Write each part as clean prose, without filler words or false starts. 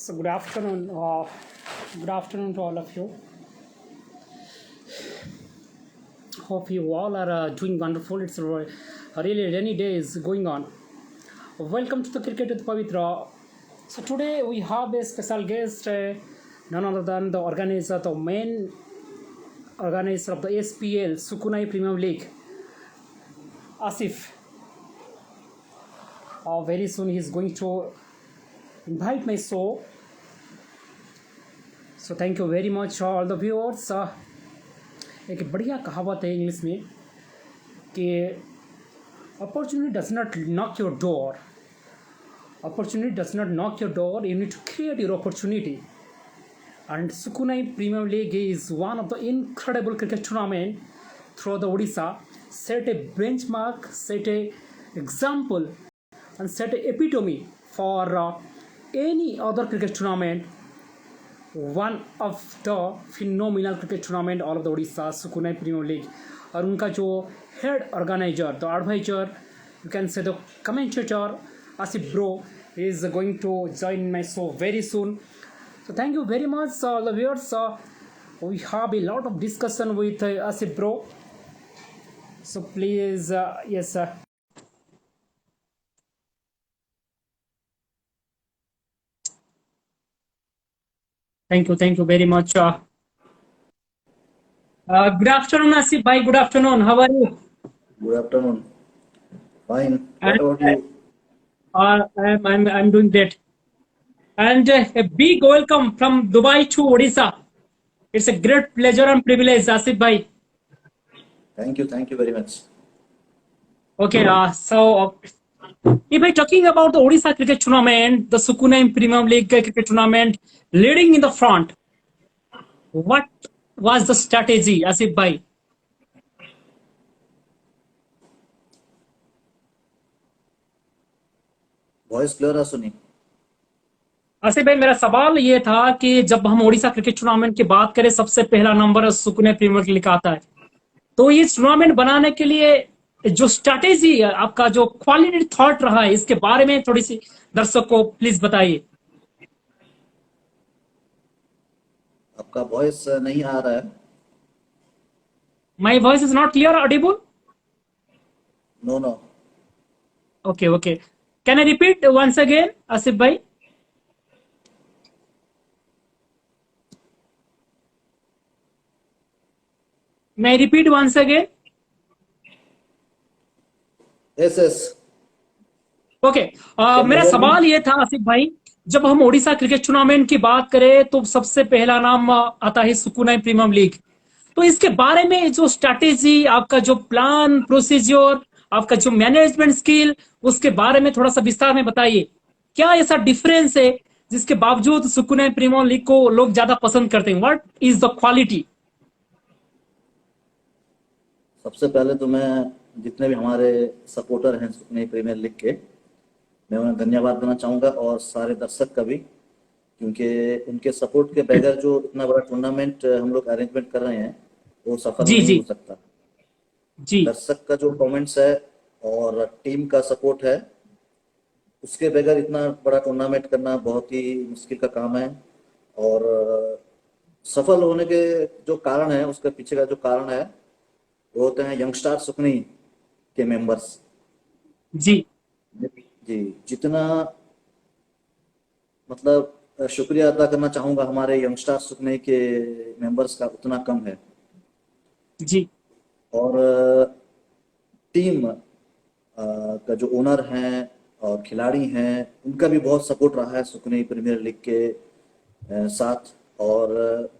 So good afternoon. Good afternoon to all of you. Hope you all are doing wonderful. It's a really rainy day is going on. Welcome to the Cricket with Pavitra. So today we have a special guest, none other than the main organizer of the SPL Sukunai Premium League, Asif. Very soon he is going to invite my show. So thank you very much all the viewers. एक बढ़िया कहावत है English में कि opportunity does not knock your door. Opportunity does not knock your door. You need to create your opportunity. And Sukunai Premium League is one of the incredible cricket tournament through the Odisha. Set a benchmark, set a example, and set a epitome for any other cricket tournament. One of the phenomenal cricket tournament all of the Odisha Sukunai Premium League. और उनका जो head organizer, the advisor, you can say the commentator, Asif Bro, is going to join my show very soon. So thank you very much, all the viewers. We have a lot of discussion with Asif Bro. So please, yes. Thank you very much. Good afternoon, Asif bhai. Good afternoon. How are you? Good afternoon. Fine. And, What about you? I'm doing great. And a big welcome from Dubai to Odisha. It's a great pleasure and privilege, Asif bhai. Thank you very much. Okay, so if I talking about the Odisha cricket tournament, the Sukunai Premium League cricket tournament, leading in the front, what was the strategy, Asif bhai? Voice clear है सुनी? आसिफ भाई, मेरा सवाल ये था कि जब हम ओडिशा क्रिकेट टूर्नामेंट की बात करें, सबसे पहला नंबर सुकुने प्रीमियर लीग का आता है। तो इस टूर्नामेंट बनाने के लिए जो स्ट्रैटेजी है, आपका जो क्वालिटी थॉट रहा है, इसके बारे में थोड़ी सी दर्शक को प्लीज बताइए। आपका वॉइस नहीं आ रहा है। My voice is not clear audible? No. Okay, can I repeat once again, Asif भाई? May I repeat once again? Yes. Okay, मेरा सवाल ये था आसिफ भाई, जब हम ओडिशा क्रिकेट टूर्नामेंट की बात करें तो सबसे पहला नाम आता है सुकुनाई प्रीमियम लीग। तो इसके बारे में जो स्ट्रैटेजी, आपका जो प्लान प्रोसीजर, आपका जो मैनेजमेंट स्किल, उसके बारे में थोड़ा सा विस्तार में बताइए। क्या ऐसा डिफरेंस है जिसके बावजूद सुकुनाई प्रीमियम लीग को लोग ज्यादा पसंद करते हैं? What is the quality? सबसे पहले तो मैं जितने भी हमारे सपोर्टर हैं सुकुनाई प्रीमियर लीग के, मैं उन्हें धन्यवाद देना चाहूँगा और सारे दर्शक का भी, क्योंकि उनके सपोर्ट के बगैर जो इतना बड़ा टूर्नामेंट हम लोग अरेंजमेंट कर रहे हैं वो सफल नहीं हो सकता। जी। दर्शक का जो कमेंट्स है और टीम का सपोर्ट है, उसके बगैर इतना बड़ा टूर्नामेंट करना बहुत ही मुश्किल का काम है। और सफल होने के जो कारण है, उसके पीछे का जो कारण है, वो होते हैं यंगस्टार सुकनी के मेंबर्स। जी। जितना मतलब शुक्रिया अदा करना चाहूंगा हमारे यंगस्टार सुकनी के मेंबर्स का, उतना कम है। जी। और टीम का जो ओनर हैं और खिलाड़ी हैं, उनका भी बहुत सपोर्ट रहा है सुकनी प्रीमियर लीग के साथ। और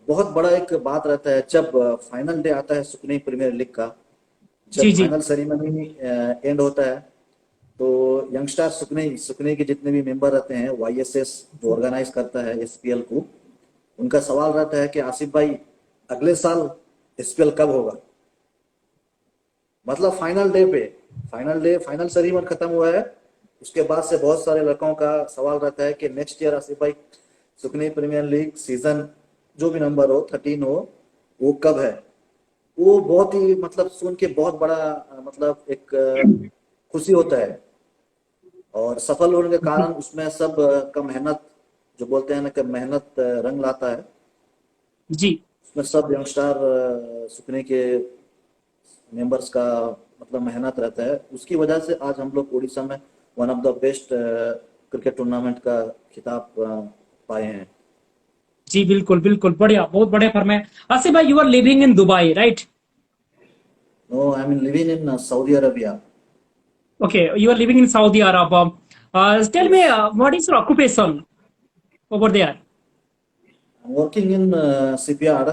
बहुत बड़ा एक बात रहता है जब फाइनल डे आता है सुकनी प्रीमियर लीग का, जब फाइनल सेरेमनी एंड होता है, तो यंगस्टार सुकनी के जितने भी मेंबर रहते हैं, YSS जो ऑर्गेनाइज करता है SPL को, उनका सवाल रहता है कि आसिफ भाई अगले साल SPL कब होगा। मतलब फाइनल सेरेमनी खत्म हुआ है, उसके बाद से बहुत सारे लड़कों का सवाल रहता है कि नेक्स्ट ईयर आसिफ भाई सुकनी प्रीमियर लीग सीजन जो भी नंबर हो, 13 हो, वो कब है। वो बहुत ही मतलब सुन के बहुत बड़ा मतलब एक खुशी होता है। और सफल होने के कारण उसमें सब का मेहनत जो बोलते हैं ना कि मेहनत रंग लाता है, जी उसमें सब यंगस्टार सुकने के मेंबर्स का मतलब मेहनत रहता है। उसकी वजह से आज हम लोग उड़ीसा में one of the best cricket tournament का खिताब पाए हैं। जी, बिल्कुल बिल्कुल, बढ़िया, बहुत बढ़िया फरमाया। आसिफ भाई, you are living in Dubai, right? No, I mean living in Saudi Arabia. Okay, you are living in Saudi Arabia. Tell me, yes, what is your occupation over there? Working in shipyard,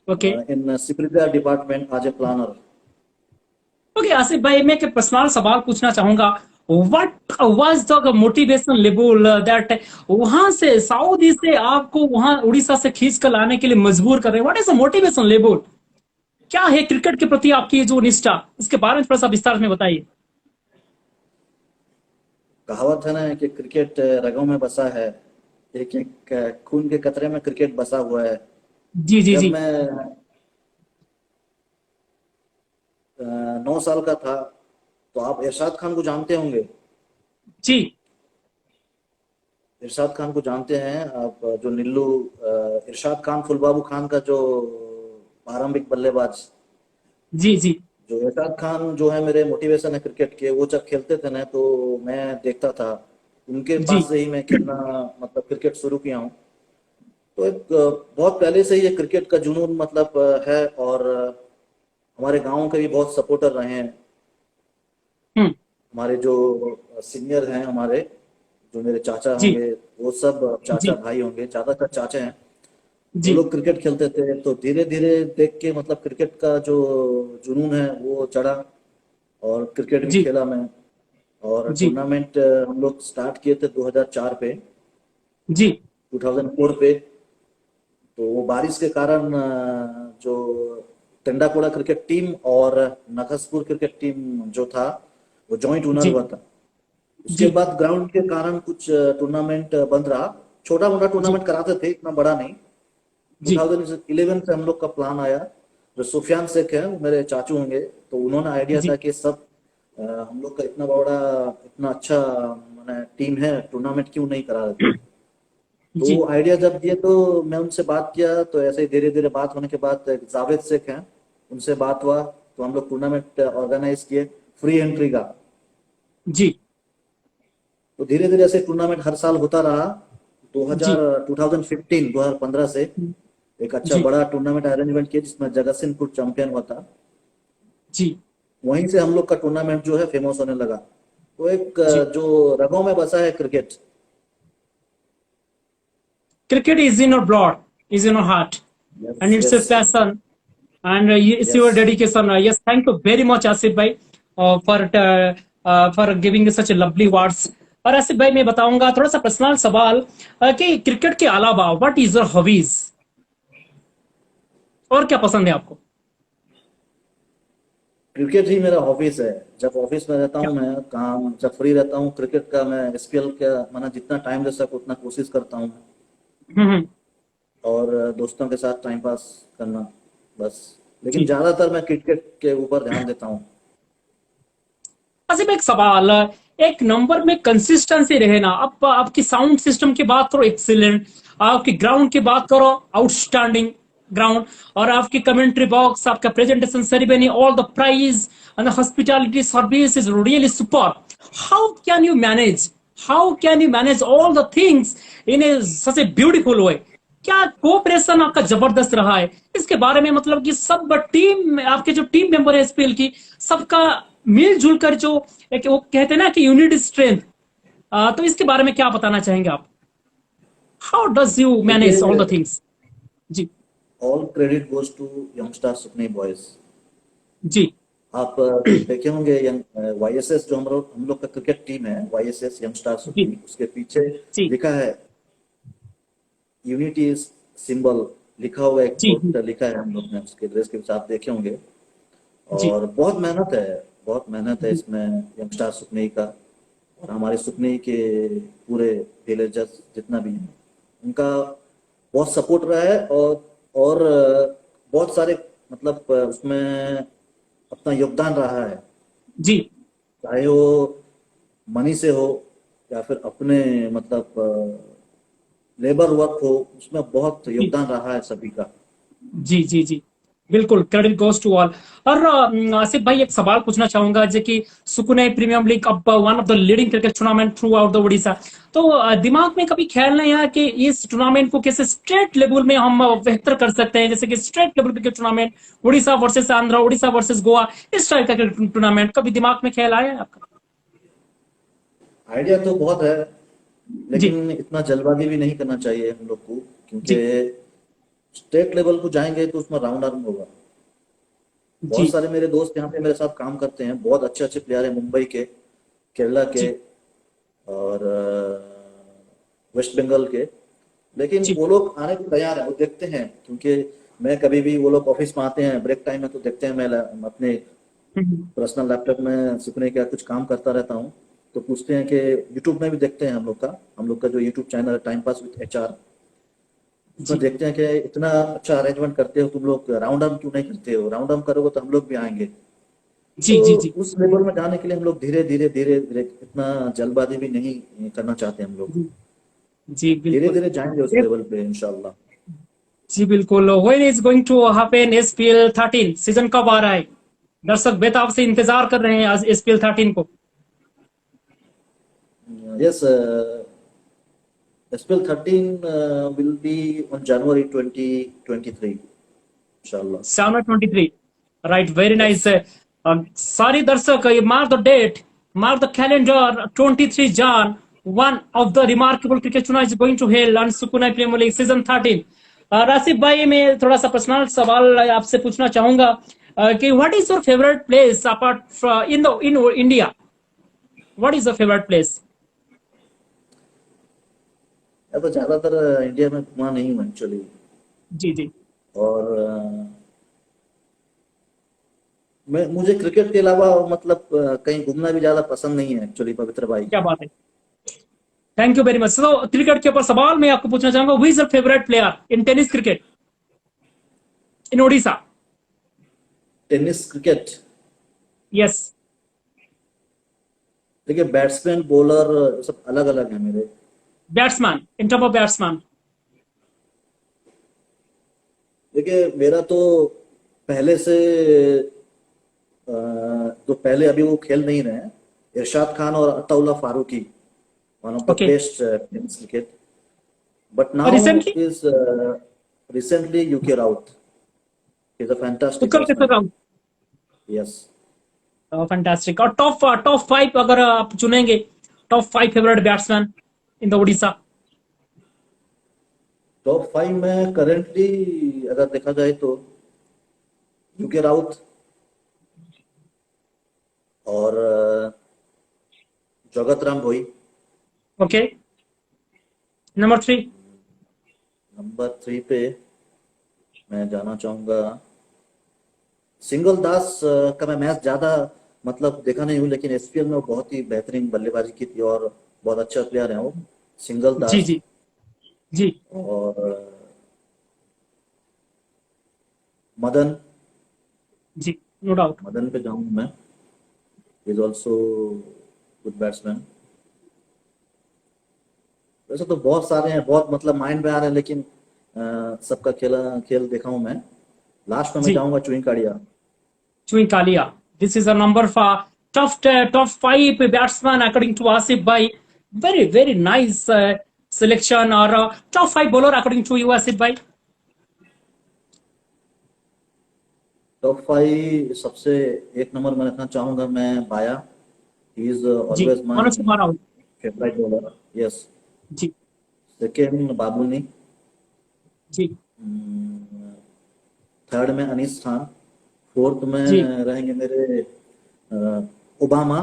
Okay. In ship repair department as a planner. Okay, Asif भाई, मैं एक personal सवाल पूछना चाहूंगा। What was the motivation level that वहां से Saudi से आपको वहां उड़ीसा से खींच कर लाने के लिए मजबूर कर रहे हैं? What is the motivation level? क्या है क्रिकेट के प्रति आपकी जो निष्ठा, इसके बारे में थोड़ा सा विस्तार में बताइए। कहावत है ना कि क्रिकेट रगों में बसा है, एक एक खून के कतरे में क्रिकेट बसा हुआ है। जी जी जब जी। मैं 9 साल का था, तो आप इरशाद खान को जानते होंगे। जी इरशाद खान को जानते हैं आप, जो नीलू इरशाद खान फुलबाबू खान का जो प्रारंभिक बल्लेबाज, जी जी जो इरशाद खान जो है मेरे मोटिवेशन है क्रिकेट के। वो जब खेलते थे ना तो मैं देखता था, उनके जी पास से ही मैं खेलना मतलब क्रिकेट शुरू किया हूँ। तो एक बहुत पहले से ही ये क्रिकेट का जुनून मतलब है। और हमारे गांव के भी बहुत सपोर्टर रहे हैं। हम्म। हमारे जो सीनियर हैं, हमारे जो मेरे चाचा जी होंगे, वो सब चाचा जी भाई होंगे, ज्यादातर चाचा हैं। वो जी लोग क्रिकेट खेलते थे, तो धीरे धीरे देख के मतलब क्रिकेट का जो जुनून है वो चढ़ा, और क्रिकेट भी जी खेला मैं। और जी टूर्नामेंट हम लोग स्टार्ट किए थे 2004 पे, जी 2004 पे। तो वो बारिश के कारण जो टेंडाकोड़ा क्रिकेट टीम और नखसपुर क्रिकेट टीम जो था, वो जॉइंट ओनर जी हुआ था। उसके जी बाद ग्राउंड के कारण कुछ टूर्नामेंट बंद रहा। छोटा मोटा जी टूर्नामेंट कराते थे, इतना बड़ा नहीं। जी 2011 से हम लोग का प्लान आया। जो सुफियान शेख है, वो मेरे चाचू होंगे, तो उन्होंने आइडिया था जी कि सब हम लोग का इतना बड़ा, इतना अच्छा मैंने टीम है, टूर्नामेंट क्यों नहीं करा देते। तो जी आइडिया जब दिए तो मैं उनसे बात किया, तो ऐसे ही धीरे धीरे बात होने के बाद एक जावेद शेख हैं, उनसे बात हुआ, तो हम लोग टूर्नामेंट ऑर्गेनाइज किए फ्री एंट्री का। जी तो धीरे धीरे ऐसे टूर्नामेंट हर साल होता रहा। जी 2015 से एक अच्छा जी बड़ा टूर्नामेंट अरेंजमेंट किया, जिसमें जगत सिंहपुर चैंपियन हुआ था। जी वहीं से हम लोग का टूर्नामेंट जो है फेमस होने लगा। तो एक जी। जो रगों में बसा है cricket. Cricket is in your blood, is in your heart, and yes it's a yes passion, and it's yes. your dedication. Yes, thank you very much, Asif bhai, for giving such a lovely words. और आसिफ भाई, मैं बताऊंगा थोड़ा सा personal सवाल कि cricket के अलावा व्हाट इज योर हॉबीज, और क्या पसंद है आपको? क्रिकेट ही मेरा ऑफिस है। जब ऑफिस में रहता क्या? हूँ मैं, काम जब फ्री रहता हूँ, क्रिकेट का मैं एसपीएल का माना जितना टाइम दे सकूँ उतना कोशिश करता हूँ। हम्म। और दोस्तों के साथ टाइम पास करना, बस। लेकिन जी। ज्यादातर मैं क्रिकेट के ऊपर ध्यान देता हूँ। आसिफ, एक सवाल, एक नंबर में कंसिस्टेंसी रहे ना। आप आपकी साउंड सिस्टम की बात करो, एक्सीलेंट। आपकी ग्राउंड की बात करो, आउटस्टैंडिंग ग्राउंड। और आपकी कमेंट्री बॉक्स, आपका presentation ceremony, all the prize and the hospitality service is really super. How can you manage, how can you manage all the things in a such a beautiful way? क्या cooperation आपका जबरदस्त रहा है? इसके बारे में मतलब कि सब टीम, आपके जो टीम मेंबर है एसपीएल की, सबका मिलजुल कर जो एक वो कहते हैं ना कि यूनिट स्ट्रेंथ, तो इसके बारे में क्या बताना चाहेंगे आप? How does you manage all देखिए, द थिंग्स? जी all credit goes to youngstar Supni boys. जी आप देखे होंगे, वाईएसएस जो हम लोग का क्रिकेट टीम है, वाईएसएस यंगस्टार जी सुपनी, उसके पीछे जी लिखा है यूनिटी सिंबल, लिखा हुआ एक जी कोट लिखा है हम लोग ने उसके ड्रेस के साथ, देखे होंगे। जी और बहुत मेहनत है, बहुत मेहनत है जी इसमें यंगस्टार सुपने का। और हमारे सुपने के पूरे विलेजर्स जितना भी है, उनका बहुत सपोर्ट रहा है। और बहुत सारे मतलब उसमें अपना योगदान रहा है, जी चाहे वो मनी से हो या फिर अपने मतलब लेबर वर्क हो, उसमें बहुत जी योगदान रहा है सभी का। जी जी जी, बिल्कुल, क्रेडिट गोज टू ऑल। और आसिफ भाई, एक सवाल पूछना चाहूंगा जो कि सुकुने प्रीमियम लीग अब one of the leading cricket tournament through out the Orissa. तो दिमाग में कभी ख्याल नहीं आया कि इस टूर्नामेंट को कैसे स्टेट लेवल में हम बेहतर कर सकते हैं, जैसे कि state level cricket tournament, Orissa versus Andhra, Orissa versus Goa, इस टाइप का क्रिकेट टूर्नामेंट कभी दिमाग में ख्याल आया है आपका? आइडिया तो बहुत है, जी लेकिन इतना जल्दबाजी भी नहीं करना चाहिए हम लोग को, क्योंकि जी स्टेट लेवल को जाएंगे तो उसमें राउंड आर्म होगा। बहुत जी सारे मेरे दोस्त यहाँ पे मेरे साथ काम करते हैं, बहुत अच्छे अच्छे प्लेयर हैं, मुंबई के, केरला के, जी और वेस्ट बंगाल के। लेकिन जी। वो लोग आने को तैयार है, वो देखते हैं, क्योंकि मैं कभी भी, वो लोग ऑफिस में आते हैं ब्रेक टाइम में तो देखते हैं, मैं अपने हम्म, पर्सनल लैपटॉप में सीखने का कुछ काम करता रहता हूँ। तो पूछते हैं कि यूट्यूब में भी देखते हैं हम लोग का जो यूट्यूब चैनल है टाइम पास विद एचआर, उसमें जी देखते हैं कि इतना अच्छा अरेंजमेंट करते हो तुम लोग, राउंड अप क्यों नहीं करते हो, राउंड अप करोगे तो हम लोग भी आएंगे। जी तो जी जी उस लेवल में जाने के लिए हम लोग धीरे धीरे धीरे धीरे, इतना जल्दबाजी भी नहीं करना चाहते हम लोग, जी जी, धीरे बिल्कुल। धीरे जाएंगे उस लेवल पे इंशाल्लाह। जी बिल्कुल। When is going to happen SPL 13? Season कब आ रहा है? दर्शक बेताब से इंतजार कर रहे हैं आज एसपीएल 13 को। Yes, SPL 13 will be on January 2023 इंशाल्लाह। Summer 23, right, very nice. Yes. सारी दर्शक, mark the date, mark the calendar, 23 Jan, one of the remarkable cricket tournament is going to held on Sukunai Premier League season 13। राशिफ भाई, मैं थोड़ा सा personal सवाल आपसे पूछना चाहूंगा कि what is your favourite place apart in India? What is your favourite place? मैं तो ज्यादातर इंडिया में घुमा नहीं हूँ एक्चुअली, जी जी, और मुझे क्रिकेट के अलावा मतलब कहीं घूमना भी ज्यादा पसंद नहीं है एक्चुअली, पवित्र भाई। क्या बात है। Thank you very much. तो क्रिकेट के ऊपर सवाल मैं आपको पूछना चाहूंगा, who is your favourite player in tennis cricket in Odisha? Tennis cricket, yes. देखिए बैट्समैन बॉलर सब अलग अलग है मेरे। Batsman, in term of batsman. देखिए मेरा तो पहले से, तो पहले, अभी वो खेल नहीं रहे हैं, इरशाद खान और Ataullah Farooqui, one of the okay. Best tennis cricket, but now recently is recently UK Raut, he's a fantastic Utkal batsman। केसर Yes। राउत, फैंटास्टिक। और टॉप टॉप फाइव अगर आप चुनेंगे, top five favourite batsman in the Odisha? Top 5 में करेंटली अगर देखा जाए तो UK राउत, और जगत राम भोई। ओके। Number three? नंबर 3 पे मैं जाना चाहूंगा, सिंगल दास का मैं मैच ज्यादा मतलब देखा नहीं हूँ, लेकिन SPL में वो बहुत ही बेहतरीन बल्लेबाजी की थी, और बहुत अच्छा प्लेयर है वो, सिंगल जी दास। जी जी और मदन, जी, नो डाउट। मदन पे जाऊंगा मैं, इज ऑल्सो गुड बैट्समैन। वैसे तो बहुत सारे हैं, बहुत मतलब माइंड में आ रहे हैं, लेकिन सबका खेल देखा हूं मैं। लास्ट में मैं जी, जाऊंगा चुईंकाड़िया। चुई कालिया, this is a number for top five batsman according to Asif bhai. Very very nice selection। और top five bowler according to you, Asif bhai? Top 5 सबसे एक नंबर में रखना चाहूंगा मैं बाया, ही इज जी, always my Manoj Kumar Raut. Favourite bowler. Yes. जी सेकेंड बाबूनी, जी थर्ड में अनीस खान, फोर्थ में जी, रहेंगे मेरे ओबामा,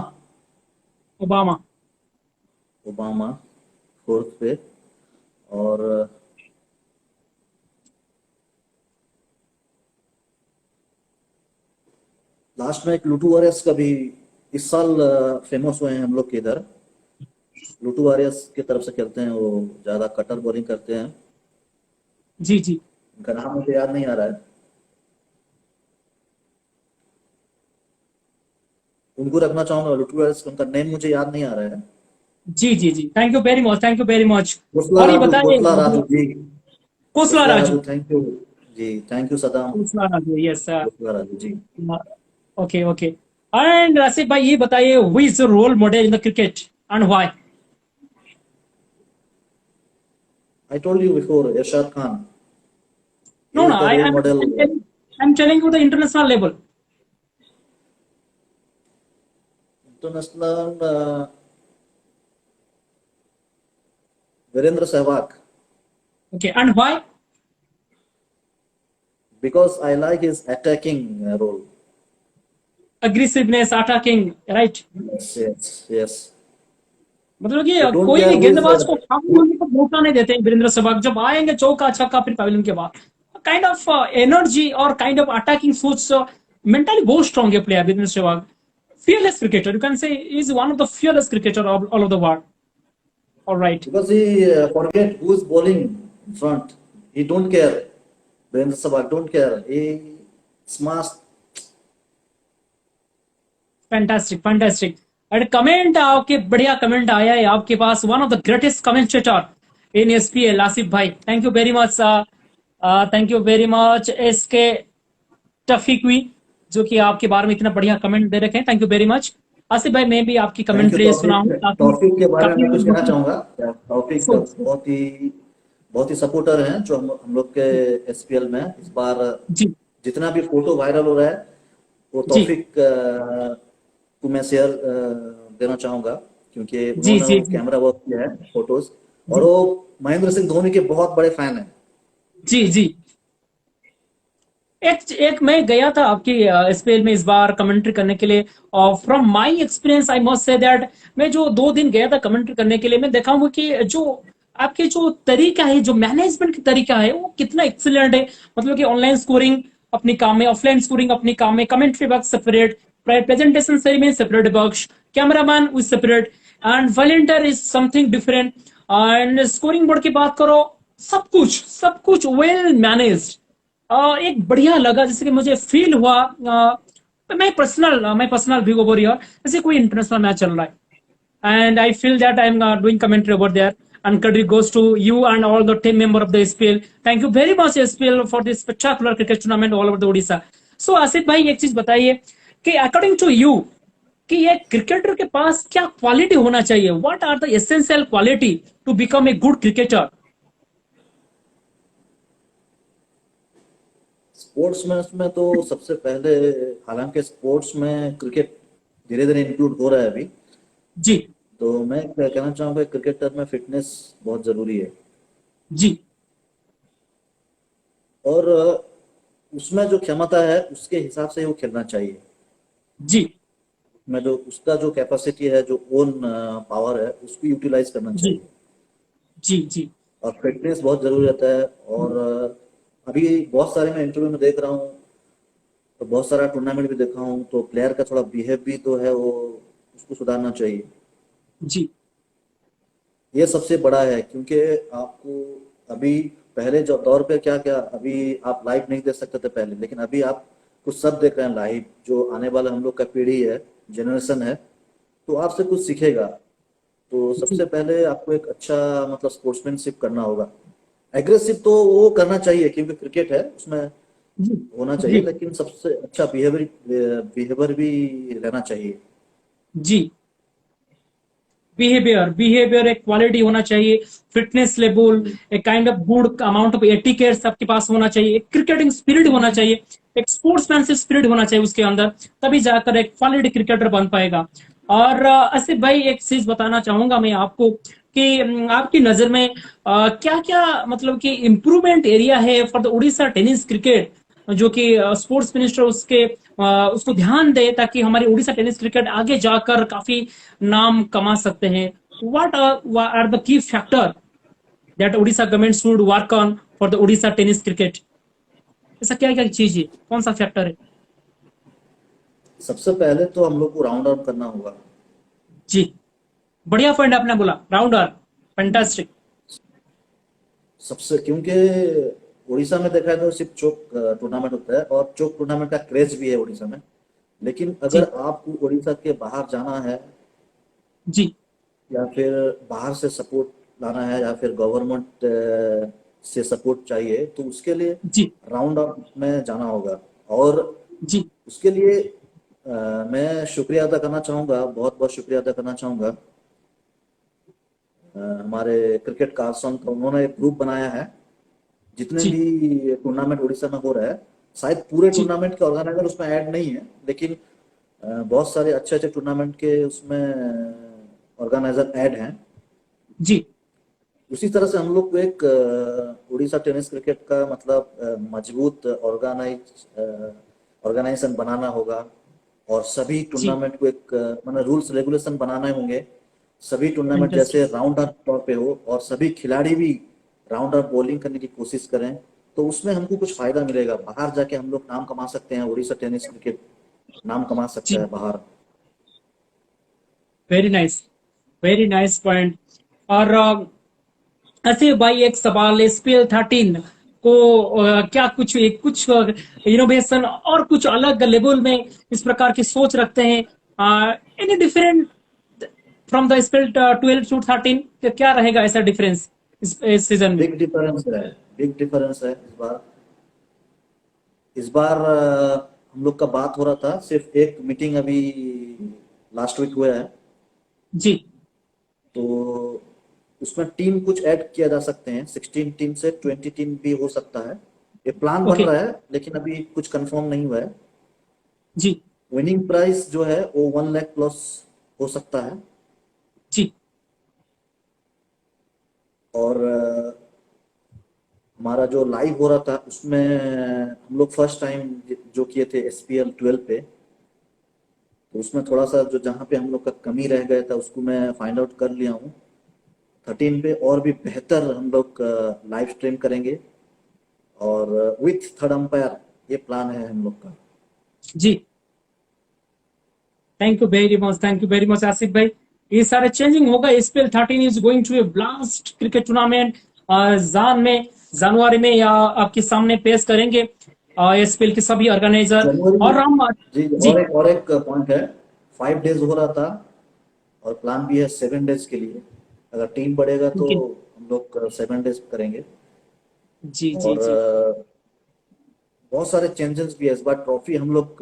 ओबामा। ओबामा फोर्थ पे, और लास्ट में एक लुटू वारियर्स का भी इस साल फेमस हुए हैं हम लोग के इधर, लुटू वारियर्स की तरफ से खेलते हैं, वो ज्यादा कटर बॉलिंग करते हैं, जी जी उनका नाम मुझे याद नहीं आ रहा है, उनको रखना चाहूंगा लुटू वारियर्स, उनका नेम मुझे याद नहीं आ रहा है। जी जी जी, thank you very much, thank you very much. Kosla और ये राजू, बताइए कोसला राजू जी। कोसला कोसला राजू। Raju, thank you. जी, thank you Saddam. Kosla Raju, yes. Kosla Raju ji. Okay okay. And Asif भाई ये बताइए, who is your role model in the cricket and why? I told you before, Irshad Khan. He no is no, the I role I model. Am telling you the international level. International, Virender Sehwag. Okay, and why? Because I like his attacking role. Aggressiveness, attacking, right. Yes yes yes. मतलब कि he don't कोई care भी who is. गेंदबाज को खाली होने का मौका नहीं देते वीरेंद्र सहवाग। जब आएंगे चौका छक्का फिर पवेलियन के बाद, काइंड ऑफ एनर्जी और काइंड ऑफ अटैकिंग सोच, मेंटली बहुत स्ट्रांग है player Virender Sehwag. fearless cricketer, you can say is one of the fearless cricketer of all over the world. All right, Because he forget who is bowling in front. He don't care. Virendra Sehwag don't care. He smashed. fantastic, fantastic. And comment आपके बढ़िया comment आया है आपके पास, one of the greatest commentator in SPL, Asif भाई, thank you very much. Thank you very much SK टफीक्वी, जो कि आपके बारे में इतना बढ़िया कमेंट दे रखे हैं, thank you very much. Asif भाई मैं भी आपकी थैंक यू कमेंट्री सुना हूँ टॉपिक। काफी टॉपिक के बारे में काफी मैं कुछ कहना मतलब चाहूंगा। टॉपिक so, बहुत ही सपोर्टर हैं जो हम लोग के एसपीएल में इस बार। जी जितना भी फोटो वायरल हो रहा है वो जी तौफीक को मैं शेयर देना चाहूंगा, क्योंकि जी उन्होंने जी वो जी कैमरा वर्क किया है फोटोज। और जी वो महेंद्र सिंह धोनी के बहुत बड़े फैन हैं। जी जी। एक एक मैं गया था आपकी स्पेल में इस बार कमेंट्री करने के लिए, और from my experience I must say that, मैं जो 2 दिन गया था कमेंट्री करने के लिए, मैं देखा हूँ कि जो आपके जो तरीका है, जो मैनेजमेंट का तरीका है, वो कितना एक्सीलेंट है। मतलब कि ऑनलाइन स्कोरिंग अपनी काम में, ऑफलाइन स्कोरिंग अपनी काम में, commentary box separate, presentation ceremony separate box, cameraman with separate, and volunteer is something different, and scoring board की बात करो, सब कुछ वेल मैनेज्ड। एक बढ़िया लगा, जैसे कि मुझे फील हुआ मैं पर्सनल व्यू ओवर हियर, जैसे कोई इंटरनेशनल मैच चल रहा है, and I feel that I am doing commentary over there, and credit goes to you and all the team member of the SPL. Thank you very much SPL for this spectacular cricket tournament all over the Odisha. So Asif भाई एक चीज बताइए कि according to you, कि ये cricketer के पास क्या quality होना चाहिए, what are the essential quality to become a good cricketer? Sports में उसमें तो सबसे पहले, हालांकि स्पोर्ट्स में क्रिकेट धीरे धीरे इंक्लूड हो रहा है अभी, जी तो मैं क्या कहना चाहूंगा, क्रिकेटर में फिटनेस बहुत जरूरी है। जी और उसमें जो क्षमता है उसके हिसाब से ही वो खेलना चाहिए। जी में जो उसका जो कैपेसिटी है, जो ओन पावर है, उसको यूटिलाइज करना जी चाहिए। जी जी और फिटनेस बहुत जरूरी रहता है। और अभी बहुत सारे मैं इंटरव्यू में देख रहा हूँ, तो बहुत सारा टूर्नामेंट भी देखा हूँ, तो प्लेयर का थोड़ा बिहेव भी तो है वो, उसको सुधारना चाहिए। जी ये सबसे बड़ा है, क्योंकि आपको अभी, पहले जो दौर पे क्या क्या, अभी आप लाइव नहीं देख सकते थे पहले, लेकिन अभी आप कुछ सब देख रहे हैं लाइव। जो आने वाला हम लोग का पीढ़ी है, जनरेशन है, तो आपसे कुछ सीखेगा। तो जी सबसे पहले आपको एक अच्छा मतलब स्पोर्ट्समैनशिप करना होगा। एग्रेसिव तो वो करना चाहिए क्योंकि क्रिकेट है, उसमें जी होना जी चाहिए, लेकिन सबसे अच्छा बिहेवियर बिहेवियर भी रहना चाहिए। जी। बिहेवियर एक क्वालिटी होना चाहिए, फिटनेस लेवल, एक kind of good amount of etiquettes आपके पास होना चाहिए, एक क्रिकेटिंग स्पिरिट होना चाहिए, एक स्पोर्ट्समैनशिप स्पिरिट होना चाहिए उसके अंदर, तभी जाकर एक क्वालिटी क्रिकेटर बन पाएगा। और आसिफ भाई एक चीज बताना चाहूंगा मैं आपको कि आपकी नजर में क्या क्या मतलब कि इम्प्रूवमेंट एरिया है for the Orissa tennis cricket, जो कि स्पोर्ट्स मिनिस्टर उसको ध्यान दे, ताकि हमारी उड़ीसा टेनिस क्रिकेट आगे जाकर काफी नाम कमा सकते हैं। What are the key factor that Orissa government should work on for the Orissa tennis cricket? ऐसा क्या क्या चीज है, कौन सा फैक्टर है? सबसे पहले तो हम लोग को राउंड अप करना होगा। जी, बढ़िया पॉइंट आपने बोला, राउंडर, फैंटास्टिक। सबसे, क्योंकि उड़ीसा में देखा है तो सिर्फ चौक टूर्नामेंट होता है, और चौक टूर्नामेंट का क्रेज भी है उड़ीसा में। लेकिन अगर जी आपको उड़ीसा के बाहर जाना है, जी या फिर बाहर से सपोर्ट लाना है या फिर गवर्नमेंट से सपोर्ट चाहिए, तो उसके लिए जी राउंड अप में जाना होगा। और जी उसके लिए मैं शुक्रिया अदा करना चाहूँगा, बहुत बहुत शुक्रिया अदा करना चाहूँगा हमारे क्रिकेट कारसन का। उन्होंने एक ग्रुप बनाया है, जितने जी भी टूर्नामेंट उड़ीसा में हो रहा है, शायद पूरे जी टूर्नामेंट के ऑर्गेनाइजर उसमें ऐड नहीं है, लेकिन बहुत सारे अच्छे अच्छे टूर्नामेंट के उसमें ऑर्गेनाइजर ऐड हैं। जी उसी तरह से हम लोग को एक उड़ीसा टेनिस क्रिकेट का मतलब मजबूत ऑर्गेनाइजेशन बनाना होगा। और सभी जी टूर्नामेंट को एक मतलब रूल्स रेगुलेशन बनाने होंगे। सभी टूर्नामेंट फैंटास्टिक। जैसे राउंडर तौर पे हो और सभी खिलाड़ी भी राउंडर बॉलिंग करने की कोशिश करें, तो उसमें हमको कुछ फायदा मिलेगा। बाहर जाके हम लोग नाम कमा सकते हैं, उड़ीसा टेनिस क्रिकेट नाम कमा सकता जी है बाहर। Very nice point. और ऐसे भाई एक सवाल, एसपीएल 13 को क्या कुछ कुछ इनोवेशन और कुछ अलग लेवल में इस प्रकार की सोच रखते हैं? Any different from the SPL 12 to 13? क्या रहेगा ऐसा डिफरेंस इस सीजन में? बिग डिफरेंस है, बिग डिफरेंस है इस बार। इस बार हम लोग का बात हो रहा था, सिर्फ एक मीटिंग अभी लास्ट वीक हुआ है, जी तो उसमें टीम कुछ ऐड किया जा सकते हैं। 16 टीम से 20 टीम भी हो सकता है। ये प्लान बन ओके रहा है, लेकिन अभी कुछ कंफर्म नहीं हुआ है। जी विनिंग प्राइस जो है वो 1 लाख प्लस हो सकता है। जी और हमारा जो लाइव हो रहा था उसमें हम लोग फर्स्ट टाइम जो किए थे एसपीएल 12 पे, तो उसमें थोड़ा सा जो जहाँ पे हम लोग का कमी रह गया था उसको मैं फाइंड आउट कर लिया हूँ। 13 पे और भी बेहतर हम लोग लाइव स्ट्रीम करेंगे, और विथ थर्ड अंपायर, ये प्लान है हम लोग का। जी thank you very much Asif भाई। ये सारे चेंजिंग होगा। SPL 13 is going to a blast cricket tournament जान में, जनवरी में, या आपके सामने पेश करेंगे एसपीएल के सभी ऑर्गेनाइजर। जनवरी और में। हम जी, जी और एक पॉइंट है, 5 डेज हो रहा था और प्लान भी है 7 डेज के लिए। अगर टीम बढ़ेगा तो ओके हम लोग 7 डेज करेंगे। जी जी और जी बहुत सारे चेंजेस भी है इस बार। ट्रॉफी हम लोग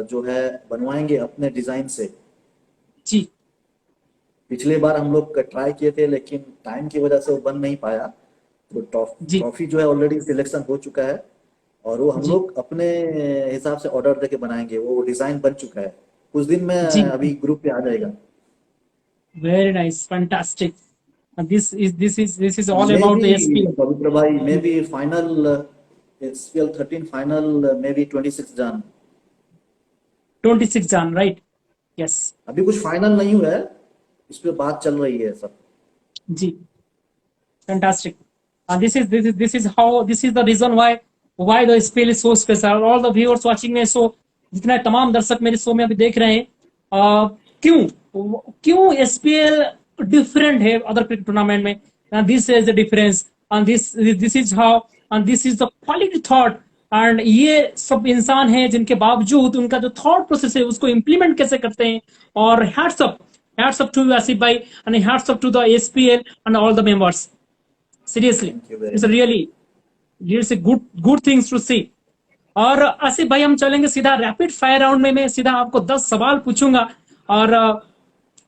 जो है बनवाएंगे अपने डिजाइन से। जी पिछले बार हम लोग ट्राई किए थे, लेकिन टाइम की वजह से वो बन नहीं पाया। तो जी ट्रॉफी जो है ऑलरेडी सिलेक्शन हो चुका है, और वो हम जी लोग अपने हिसाब से ऑर्डर देके बनाएंगे। वो डिजाइन बन चुका है, कुछ दिन में जी अभी ग्रुप पे आ जाएगा। Very nice fantastic. This is all may about be the SPL. पवित्र भाई, may be final SPL 13 final may be 26 जन। 26 जन राइट? यस अभी कुछ फाइनल नहीं हुआ है, इस पे बात चल रही है सब। जी fantastic. And this is how, this is the reason why the spell is so special. All the viewers watching me, so जितने तमाम दर्शक मेरे शो में अभी देख रहे हैं, क्यों क्यों एसपीएल डिफरेंट है अदर क्रिकेट टूर्नामेंट में? This is the difference, and this is how, and this is the quality thought. And ये सब इंसान हैं जिनके बावजूद उनका जो थॉट प्रोसेस है उसको इम्प्लीमेंट कैसे करते हैं। और हैट्स अप टू आसिफ भाई, and hats up to the SPL and all the members. Seriously, thank you very it's a much. really, it's a good things to see. और आसिफ भाई हम चलेंगे सीधा रैपिड फायर राउंड में। मैं सीधा आपको 10 सवाल पूछूंगा, और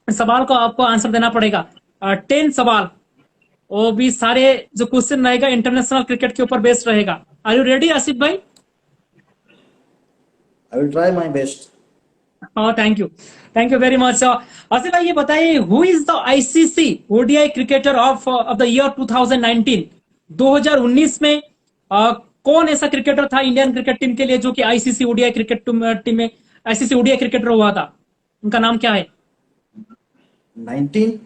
सवाल को आपको आंसर देना पड़ेगा। 10 सवाल, वो भी सारे जो क्वेश्चन रहेगा इंटरनेशनल क्रिकेट के ऊपर बेस्ड रहेगा। आर यू रेडी आसिफ भाई? I will try my best. Thank you very much. Asif भाई ये बताइए, who is the ICC ODI cricketer of the year 2019? 2019 में कौन ऐसा क्रिकेटर था इंडियन क्रिकेट टीम के लिए जो कि आईसीसी ओडीआई क्रिकेट टीम में आईसीसी ओडीआई क्रिकेटर हुआ था? उनका नाम क्या है? 19।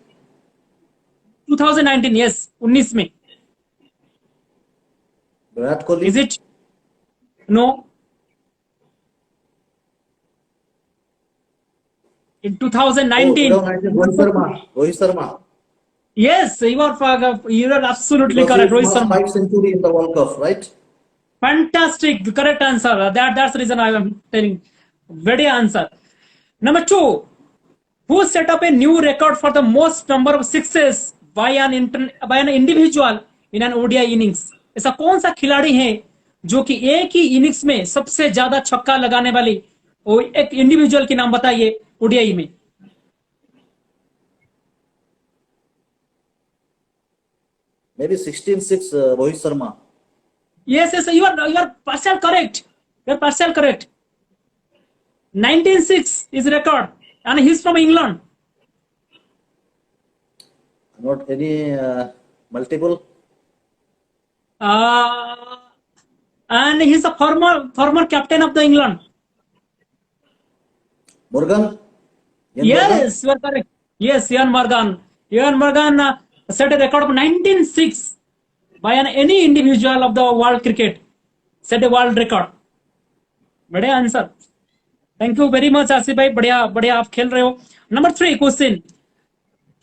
2019, यस 19 में। Virat Kohli. Is it? No, in oh 2019। 2019 Rohit Sharma. Rohit Sharma. Yes, you are absolutely Because correct, he Rohit must Sharma. 5 century in the World Cup, right? Fantastic, correct answer. That's the reason I am telling. Very answer. Number two, who set up a new record for the most number of sixes by an individual in an ODI innings? ऐसा कौन सा खिलाड़ी है जो कि एक ही innings में सबसे ज्यादा छक्का लगाने वाली वो एक इंडिविजुअल की नाम बताइए ओडीआई में? Maybe 16-6, Rohit Sharma. Yes, yes, you are partial correct. You are partial correct. 19-6 is record, and he's from England. Not any multiple. And he's a former captain of the England. Morgan. Ian Morgan? Yes, you are correct. Yes, Ian Morgan. Ian Morgan set a record of 19-6 by any individual of the world cricket. Set a world record. बढ़िया answer. Thank you very much Asif भाई, बढ़िया बढ़िया आप खेल रहे हो. Number 3 question.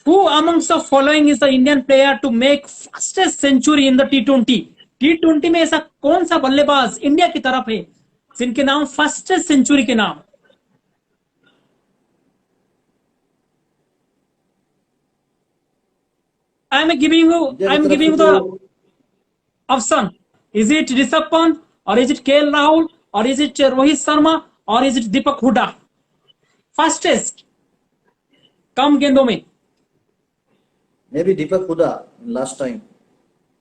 Who amongst the following is the Indian player to make fastest century in the T20? T20 में ऐसा कौन सा बल्लेबाज इंडिया की तरफ है जिनके नाम फास्टेस्ट सेंचुरी के नाम? I'm giving you the option. Is it Rishabh Pant, or is it KL Rahul, or is it Rohit Sharma, or is it Deepak Hooda? Fastest कम गेंदों में. Maybe Deepak Hooda last time.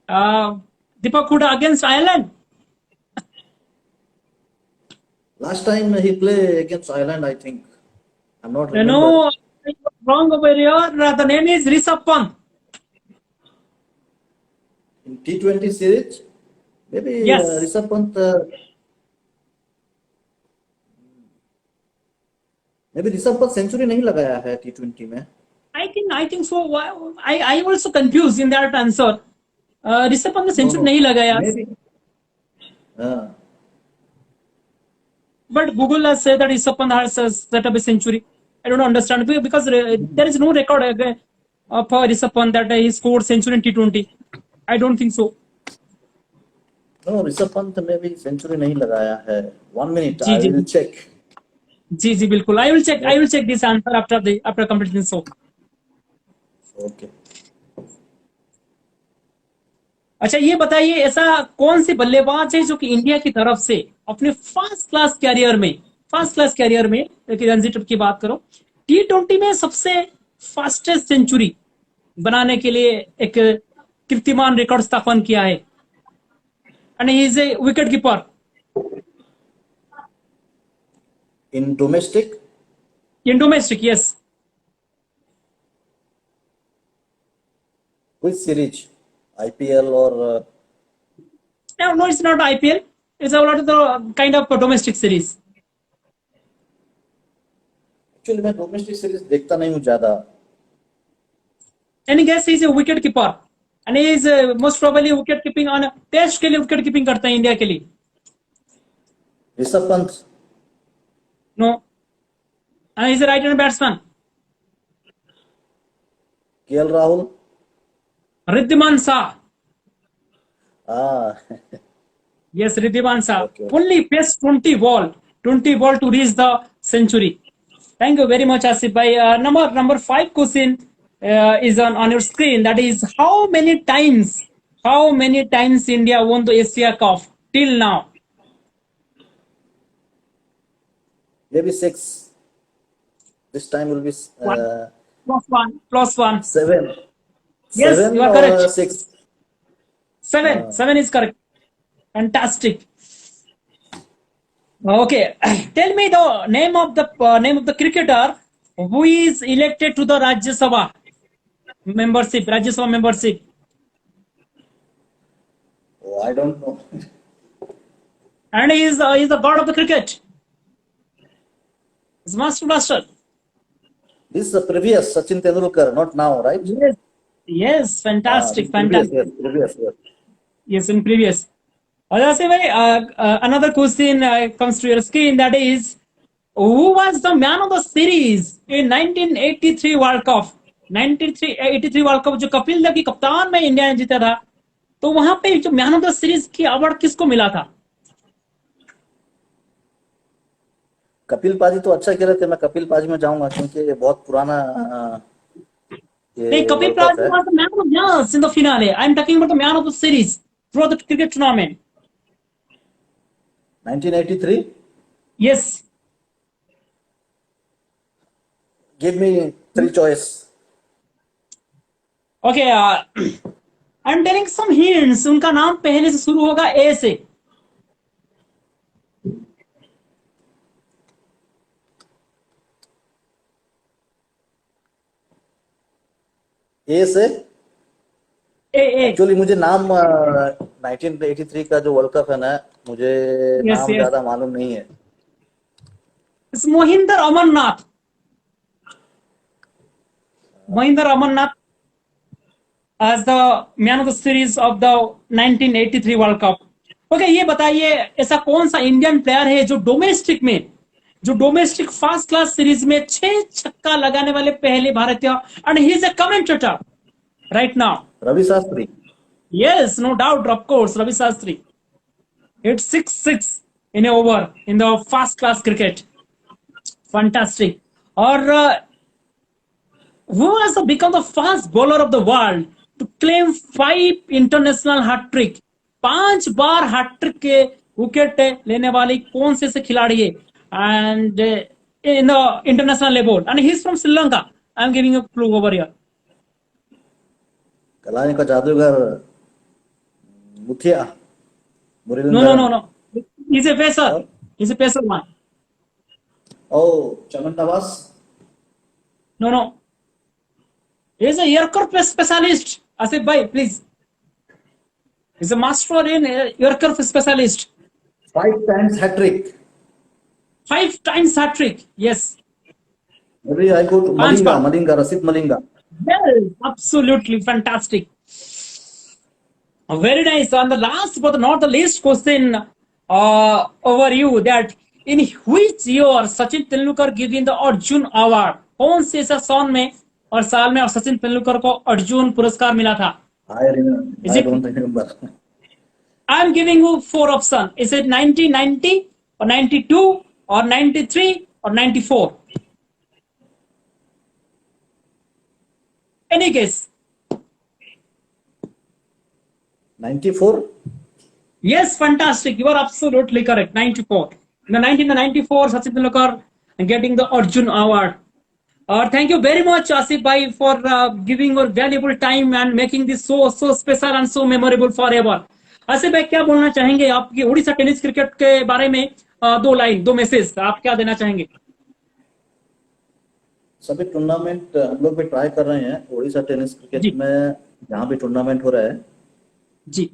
Deepak Hooda against Ireland. Last time he played against Ireland, I think. I'm not remember. No, wrong over here. The name is Rishabh Pant. In T20 series, maybe Yes. Rishabh Pant. maybe Rishabh Pant century नहीं लगाया है T20 में. I think so. I also confused in that answer. Rishabh Pant ने century नहीं लगाया. Maybe. But Google has said that Rishabh Pant has set up a century. I don't understand because there is no record of Rishabh Pant that he scored century in T20. I don't think so. No, Rishabh Pant ने भी century नहीं लगाया है. 1 minute, ji, I ji. will check. जी बिल्कुल. I will check this answer after completing this show. Okay. अच्छा ये बताइए ऐसा कौन सी बल्लेबाज है जो कि इंडिया की तरफ से अपने फर्स्ट क्लास कैरियर में रणजी ट्रॉफी की बात करो T20 में सबसे फास्टेस्ट सेंचुरी बनाने के लिए एक कीर्तिमान रिकॉर्ड स्थापन किया है. And he is a wicket keeper. In domestic, in domestic. Yes. which series? IPL or No, it's not IPL. It's a lot of the kind of domestic series. actually मैं domestic series देखता नहीं हूँ ज़्यादा. Any guess? He's a wicket keeper. And he is most probably wicket keeping on test के लिए wicket keeping करता है India के लिए. Rishabh Pant. No. And he's a right hand batsman. KL Rahul. Riddhiman Shah. Ah. Yes, Riddhiman Shah. Okay. Only faced 20 ball to reach the century. Thank you very much, Asif bhai. Number 5 question is on your screen. That is how many times India won the Asia Cup till now? Maybe 6. This time will be Plus one. 7. Yes, 7 you are or correct. 6. 7 is correct. Fantastic. Okay, tell me the name of the cricketer who is elected to the Rajya Sabha membership. Oh, I don't know. And he is the god of the cricket. He's master. This is the previous Sachin Tendulkar, not now, right? Yes, fantastic. Previous, yes. Yes, in previous. Another question comes to your screen. That is, who was the man of the series in 1983 World Cup? 1983 World Cup जो कपिल देव की कप्तान में India ने जीता था, तो वहां पे जो मैन ऑफ द सीरीज की अवार्ड किसको मिला था? कपिल पाजी तो अच्छा खेले थे, मैं कपिल पाजी में जाऊंगा क्योंकि ये बहुत पुराना Hey, ये Kapil वर्ल्ड कप Prasad है। was the man of the match in the finale. I'm talking about the man of the series throughout the cricket tournament. 1983। Yes. Give me 3 choice. Okay. I'm telling some hints. उनका नाम पहले से शुरू होगा ए से. ए से। ए ए. Actually मुझे नाम 1983 का जो वर्ल्ड कप है ना, मुझे Yes, नाम yes. ज्यादा मालूम नहीं है। It's Mohinder Amarnath. Mohinder Amarnath as the man of the series of the 1983 World Cup. Okay, ये बताइए ऐसा कौन सा इंडियन प्लेयर है जो डोमेस्टिक फर्स्ट क्लास सीरीज में 6 छक्का लगाने वाले पहले भारतीय, and he is a commentator right now. Ravi Shastri. Yes, no doubt, of course, Ravi Shastri. Hit 6 in a over in the first class cricket. Fantastic. और who has become the first bowler of the world to claim 5 international hat trick? 5 bar hat trick के wicket लेने वाली कौन से खिलाड़ी है? And in the international level, and he's from Sri Lanka. I'm giving a clue over here. कलाने का जादूगर Muttiah No, Muraleedharan. no. He's a pacer. और He's a pacer one. Oh Chaman Nawaz. No. He's a Yorker specialist. Asif bhai, please. He's a master in Yorker specialist. 5 times hat trick. 5 times hat trick. Yes. Maybe I go to 5 बार. मलिंगा, रसिद Malinga. Well, absolutely fantastic. Very nice. And the last but not the least question over you, that in which year Sachin Tendulkar given the Arjun Award? कौन से ऐसा सन में और साल में और सचिन तेंदुलकर को अर्जुन पुरस्कार मिला था? Is I it? don't remember। I'm giving you 4 options. Is it 1990 or 92 or 93 or 94? Any guess? 94। Yes, fantastic. You are absolutely correct. 94. In the 1994, Sachin Tendulkar getting the Arjun Award. Thank you very much, Asif bhai, for giving your valuable time and making this so special and so memorable forever. Asif भाई, क्या बोलना चाहेंगे आपकी Orissa tennis cricket के बारे में? 2 line, 2 message आप क्या देना चाहेंगे? सभी टूर्नामेंट हम लोग भी ट्राई कर रहे हैं उड़ीसा टेनिस जी क्रिकेट में, जहाँ भी टूर्नामेंट हो रहा है जी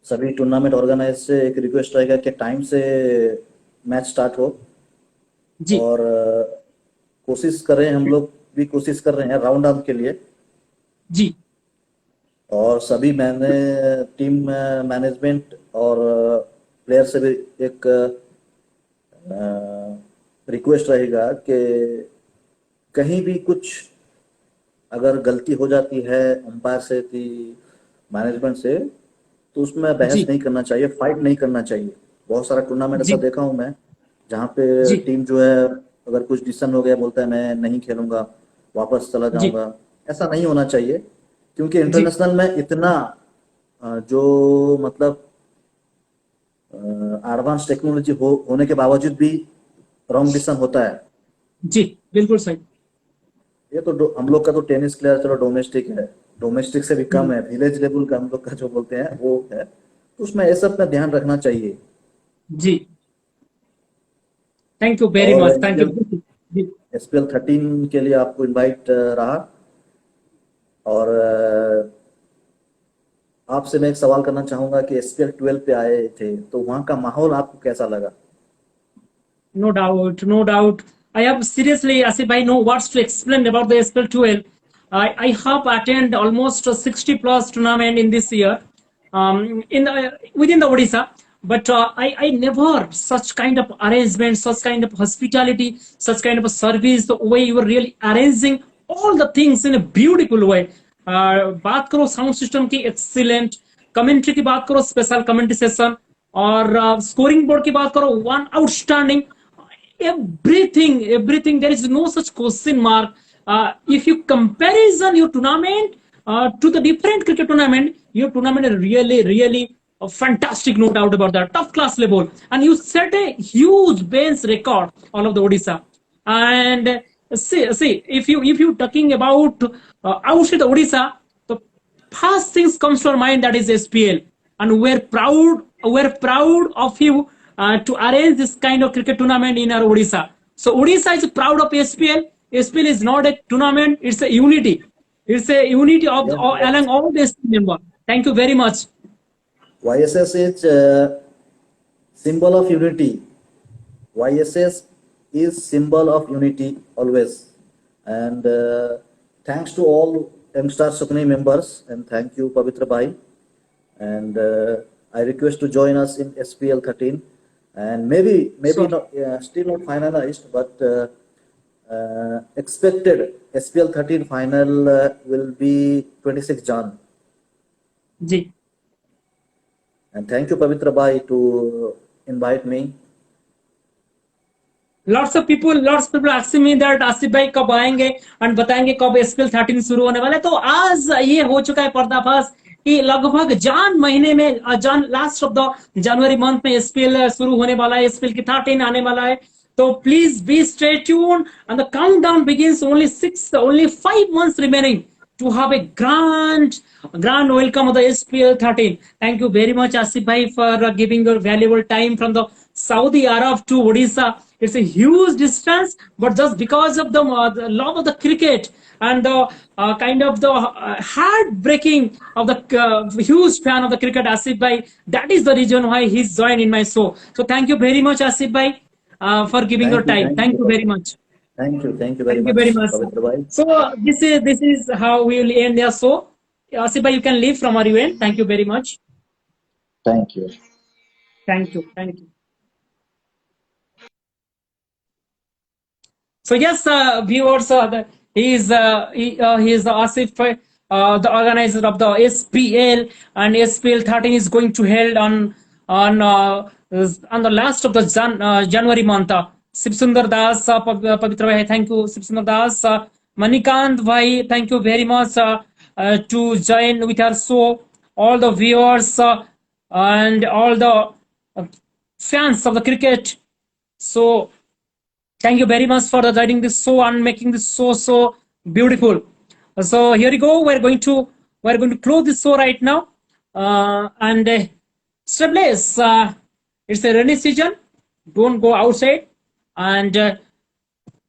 सभी टूर्नामेंट ऑर्गेनाइज से एक रिक्वेस्ट रहेगा कि टाइम से मैच स्टार्ट हो। जी और कोशिश कर रहे हैं, हम लोग भी कोशिश कर रहे हैं राउंड ऑफ के लिए। जी और सभी टीम मैनेजमेंट और प्लेयर से भी एक रिक्वेस्ट रहेगा कि कहीं भी कुछ अगर गलती हो जाती है अंपायर से कि मैनेजमेंट से, तो उसमें बहस जी नहीं करना चाहिए, फाइट नहीं करना चाहिए। बहुत सारा टूर्नामेंट ऐसा जी देखा हूं मैं, जहाँ पे जी टीम जो है अगर कुछ डिसीजन हो गया बोलता है मैं नहीं खेलूंगा, वापस चला जी जाऊंगा। ऐसा नहीं होना चाहिए, क्योंकि जी इंटरनेशनल में इतना जो मतलब एडवांस टेक्नोलॉजी होने के बावजूद भी रॉन्ग डिसीजन होता है। जी बिल्कुल सही. ये तो हम लोग का तो टेनिस प्लेयर चलो डोमेस्टिक है, डोमेस्टिक से भी कम है, विलेज लेवल का हम लोग का जो बोलते हैं वो है, तो उसमें ये सब का ध्यान रखना चाहिए। जी थैंक यू वेरी और मच. Thank you. जी SPL 13 के लिए आपको इनवाइट रहा। और आपसे मैं एक सवाल करना चाहूंगा कि SPL 12 पे आए थे तो वहाँ का माहौल आपको कैसा लगा? No doubt, no doubt. I have seriously, Asif, I know what's to explain about the SPL 12. I have attended almost 60 plus tournament in this year, within the Odisha. But I never such kind of arrangement, such kind of hospitality, such kind of a service, the way you were really arranging all the things in a beautiful way. बात करो sound system की, excellent. Commentary की बात करो, special commentary session. और scoring board की बात करो, one outstanding. everything. There is no such question mark. If you comparison your tournament to the different cricket tournament, your tournament is really a fantastic, no doubt about that. Top class level, and you set a huge bench record all of the Odisha. And see, if you talking about outside the Odisha, the first things comes to our mind, that is SPL, and we're proud of you to arrange this kind of cricket tournament in our Odisha. So Odisha is proud of SPL. SPL is not a tournament; it's a unity. It's a unity of Yeah, among all the SPL members. Thank you very much. YSS is symbol of unity. YSS is symbol of unity always. And thanks to all Youngstar Sukhna members, and thank you Pavitra Bhai. And I request to join us in SPL 13. And maybe So, not, still not finalized, but expected SPL 13 final will be 26 Jan. जी. And thank you Pavitra Bhai to invite me. lots of people asking me that Asif भाई कब आएंगे और बताएंगे कब SPL 13 शुरू होने वाला है। तो आज ये हो चुका है पर्दाफाश कि लगभग जान महीने में last of the January month में एसपीएल शुरू होने वाला है, एसपीएल की 13 आने वाला है। तो please be stay tune and the countdown begins only 5 months remaining to have a grand welcome of the SPL 13. Thank you very much, Asif Bhai, for giving your valuable time from the Saudi Arab to Odisha. It's a huge distance, but just because of the love of the cricket and the kind of the heartbreaking of the huge fan of the cricket, Asif Bhai, that is the reason why he's joined in my show. So thank you very much, Asif Bhai, for giving your time. Thank you very much. Thank you very Thank you much, very much, sir. Pavitra Bhai. So this is how we will end the show. Asif bhai, you can leave from our event. Thank you very much. Thank you. Thank you. Thank you. So yes, viewers, he is Asif, the organizer of the SPL, and SPL 13 is going to held on the last of the January month. Sip Sundar Das, Pavitra Bhai, thank you. Sip Sundar Das, Manikant Bhai, thank you very much to join with our show. All the viewers and all the fans of the cricket. So thank you very much for joining this show and making this show so beautiful. So here we go. We're going to close this show right now. And Strabless, it's a rainy season. Don't go outside. And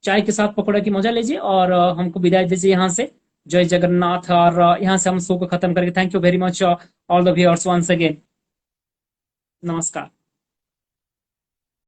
चाय के साथ पकौड़ा की मजा लीजिए और हमको विदाई दीजिए यहाँ से। जय जगन्नाथ। और यहाँ से हम शो को खत्म करके thank you very much all the viewers once again. नमस्कार।